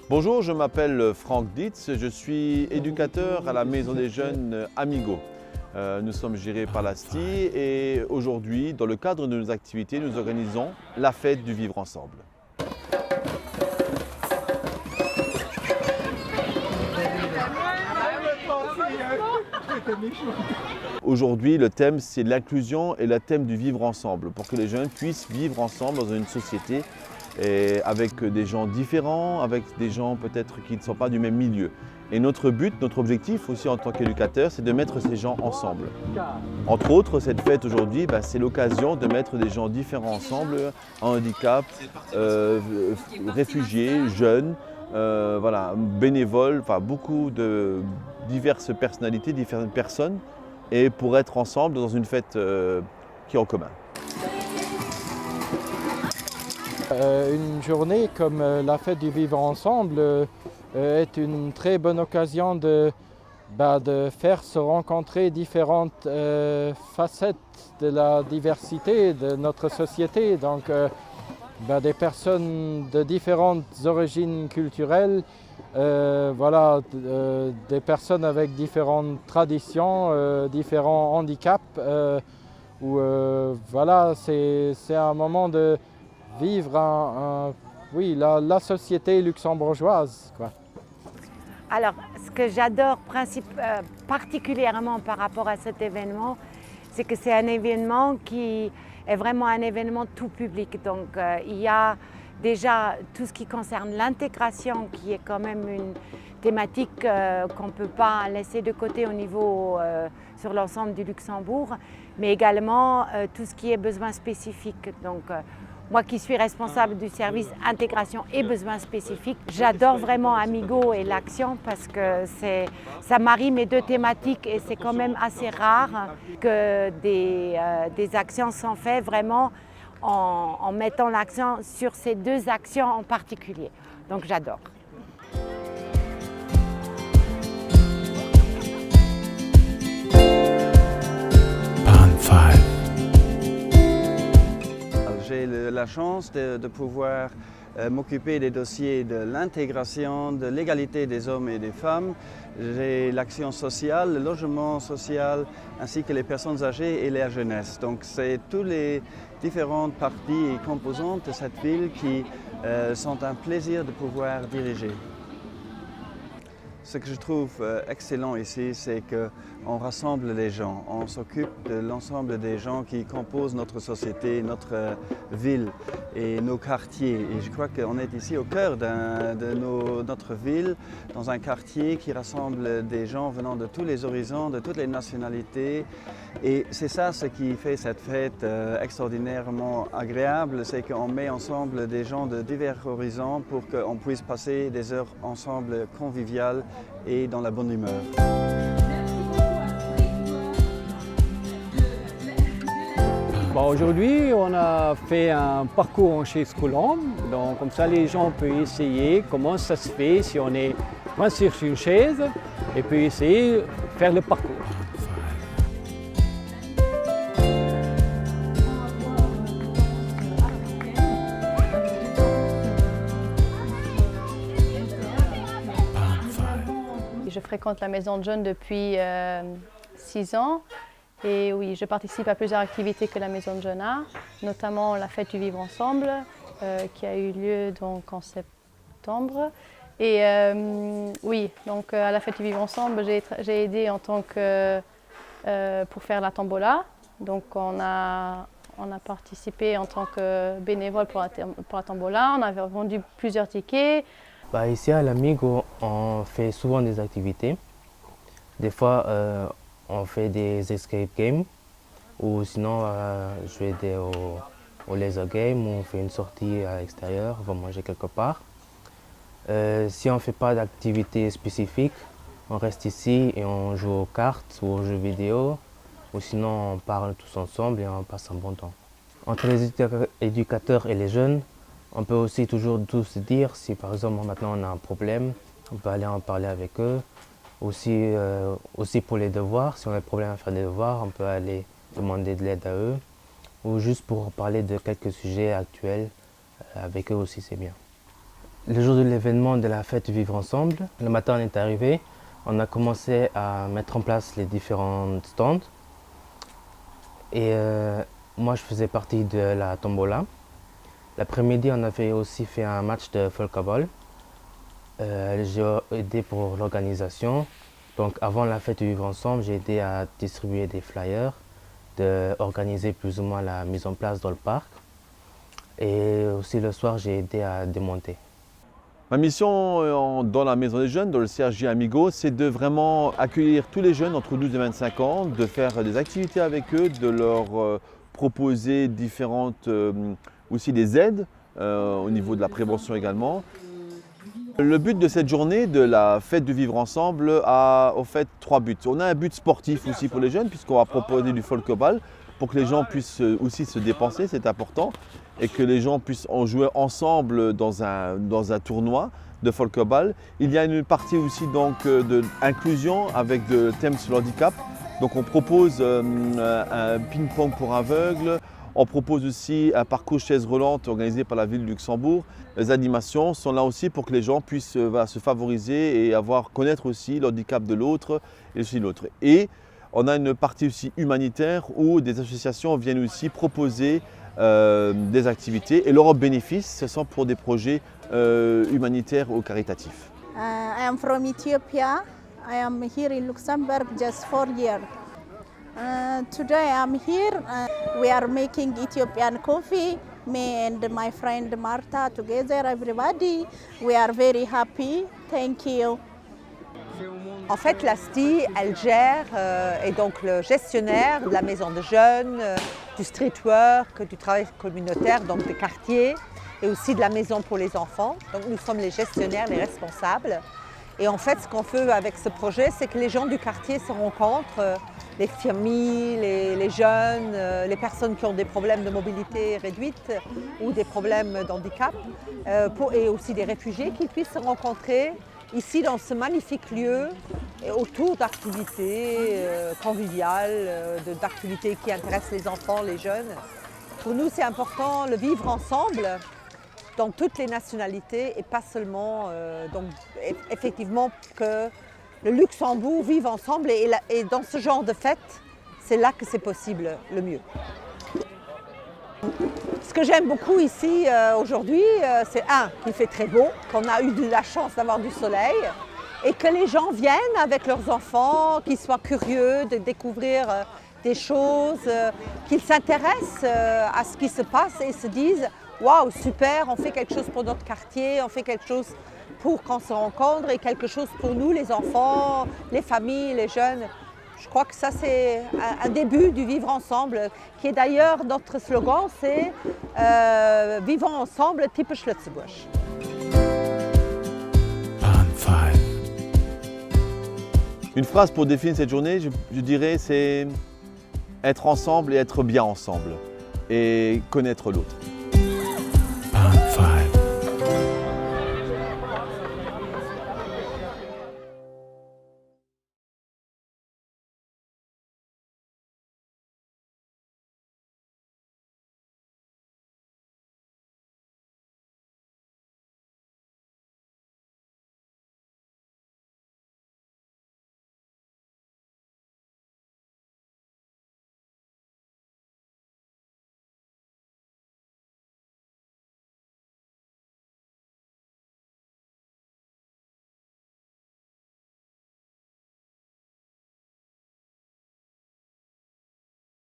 Bonjour, je m'appelle Franck Dietz, je suis éducateur à la Maison des Jeunes Amigo. Nous sommes gérés par l'ASTI et aujourd'hui, dans le cadre de nos activités, nous organisons la fête du vivre ensemble. Aujourd'hui, le thème, c'est l'inclusion et le thème du vivre ensemble, pour que les jeunes puissent vivre ensemble dans une société et avec des gens différents, avec des gens peut-être qui ne sont pas du même milieu. Et notre but, notre objectif aussi en tant qu'éducateur, c'est de mettre ces gens ensemble. Entre autres, cette fête aujourd'hui, c'est l'occasion de mettre des gens différents ensemble, handicap, réfugiés, jeunes, voilà, bénévoles, beaucoup de diverses personnalités, différentes personnes, et pour être ensemble dans une fête qui est en commun. Une journée comme la fête du vivre ensemble est une très bonne occasion de faire se rencontrer différentes facettes de la diversité de notre société. Donc des personnes de différentes origines culturelles, voilà, des personnes avec différentes traditions, différents handicaps. Voilà, c'est un moment de vivre oui, la société luxembourgeoise, quoi. Alors, ce que j'adore particulièrement par rapport à cet événement, c'est que c'est un événement qui est vraiment un événement tout public. Donc, il y a déjà tout ce qui concerne l'intégration, qui est quand même une thématique qu'on ne peut pas laisser de côté au niveau sur l'ensemble du Luxembourg, mais également tout ce qui est besoins spécifiques. Donc, moi qui suis responsable du service intégration et besoins spécifiques, j'adore vraiment Amigo et l'action parce que ça marie mes deux thématiques et c'est quand même assez rare que des actions sont faites vraiment en mettant l'accent sur ces deux actions en particulier. Donc j'adore. J'ai la chance de pouvoir m'occuper des dossiers de l'intégration, de l'égalité des hommes et des femmes. J'ai l'action sociale, le logement social, ainsi que les personnes âgées et la jeunesse. Donc c'est toutes les différentes parties et composantes de cette ville qui sont un plaisir de pouvoir diriger. Ce que je trouve excellent ici, c'est qu'on rassemble les gens, on s'occupe de l'ensemble des gens qui composent notre société, notre ville et nos quartiers. Et je crois qu'on est ici au cœur de notre ville, dans un quartier qui rassemble des gens venant de tous les horizons, de toutes les nationalités. Et c'est ça ce qui fait cette fête extraordinairement agréable, c'est qu'on met ensemble des gens de divers horizons pour qu'on puisse passer des heures ensemble conviviales et dans la bonne humeur. Aujourd'hui, on a fait un parcours en chaise roulante, donc comme ça les gens peuvent essayer comment ça se fait si on est coincé sur une chaise et puis essayer de faire le parcours. Je fréquente la Maison de Jeunes depuis 6 ans et oui, je participe à plusieurs activités que la Maison de Jeunes a, notamment la fête du vivre ensemble qui a eu lieu donc en septembre. Et oui, donc à la fête du vivre ensemble, j'ai aidé en tant que pour faire la tombola. Donc on a participé en tant que bénévole pour la tombola. On avait vendu plusieurs tickets. Ici à l'Amigo, on fait souvent des activités. Des fois, on fait des escape games ou sinon jouer au laser game où on fait une sortie à l'extérieur, on va manger quelque part. Si on ne fait pas d'activité spécifique, on reste ici et on joue aux cartes ou aux jeux vidéo ou sinon on parle tous ensemble et on passe un bon temps. Entre les éducateurs et les jeunes, on peut aussi toujours tous se dire si par exemple maintenant on a un problème On peut aller en parler avec eux. Aussi pour les devoirs, si on a des problèmes à faire des devoirs, on peut aller demander de l'aide à eux. Ou juste pour parler de quelques sujets actuels, avec eux aussi c'est bien. Le jour de l'événement de la fête Vivre Ensemble, le matin on est arrivé, on a commencé à mettre en place les différents stands. Et moi je faisais partie de la tombola. L'après-midi on avait aussi fait un match de folkball. J'ai aidé pour l'organisation. Donc avant la fête Vivre Ensemble, j'ai aidé à distribuer des flyers, d'organiser plus ou moins la mise en place dans le parc. Et aussi le soir, j'ai aidé à démonter. Ma mission dans la Maison des Jeunes, dans le CRJ Amigo, c'est de vraiment accueillir tous les jeunes entre 12 et 25 ans, de faire des activités avec eux, de leur proposer différentes, aussi des aides au niveau de la prévention également. Le but de cette journée, de la fête du Vivre Ensemble, a au fait 3 buts. On a un but sportif aussi pour les jeunes, puisqu'on va proposer du folkball pour que les gens puissent aussi se dépenser, c'est important, et que les gens puissent en jouer ensemble dans un tournoi de folkball. Il y a une partie aussi d'inclusion avec le thème sur le handicap. Donc on propose un ping-pong pour aveugles. On propose aussi un parcours chaise roulante organisé par la ville de Luxembourg. Les animations sont là aussi pour que les gens puissent se favoriser et connaître aussi le handicap de l'autre et aussi l'autre. Et on a une partie aussi humanitaire où des associations viennent aussi proposer des activités et leurs bénéfices, ce sont pour des projets humanitaires ou caritatifs. I am from Ethiopia. I am here in Luxembourg just 4 years. Today I'm here. We are making Ethiopian coffee. Me and my friend Martha together, everybody. We are very happy. Thank you. En fait, l'ASTI, elle gère, est donc le gestionnaire de la maison de jeunes, du street work, du travail communautaire, donc des quartiers, et aussi de la maison pour les enfants. Donc nous sommes les gestionnaires, les responsables. Et en fait, ce qu'on fait avec ce projet, c'est que les gens du quartier se rencontrent, les familles, les jeunes, les personnes qui ont des problèmes de mobilité réduite ou des problèmes d'handicap, et aussi des réfugiés qui puissent se rencontrer ici dans ce magnifique lieu autour d'activités conviviales, d'activités qui intéressent les enfants, les jeunes. Pour nous, c'est important le vivre ensemble dans toutes les nationalités et pas seulement, effectivement, que le Luxembourg vive ensemble et dans ce genre de fête, c'est là que c'est possible le mieux. Ce que j'aime beaucoup ici aujourd'hui, c'est qu'il fait très beau, qu'on a eu de la chance d'avoir du soleil et que les gens viennent avec leurs enfants, qu'ils soient curieux de découvrir des choses, qu'ils s'intéressent à ce qui se passe et se disent « Waouh, super, on fait quelque chose pour notre quartier, on fait quelque chose pour qu'on se rencontre et quelque chose pour nous, les enfants, les familles, les jeunes ». Je crois que ça, c'est un début du vivre ensemble, qui est d'ailleurs notre slogan, c'est vivons ensemble, typisch Lützeburg. Une phrase pour définir cette journée, je dirais, c'est être ensemble et être bien ensemble et connaître l'autre.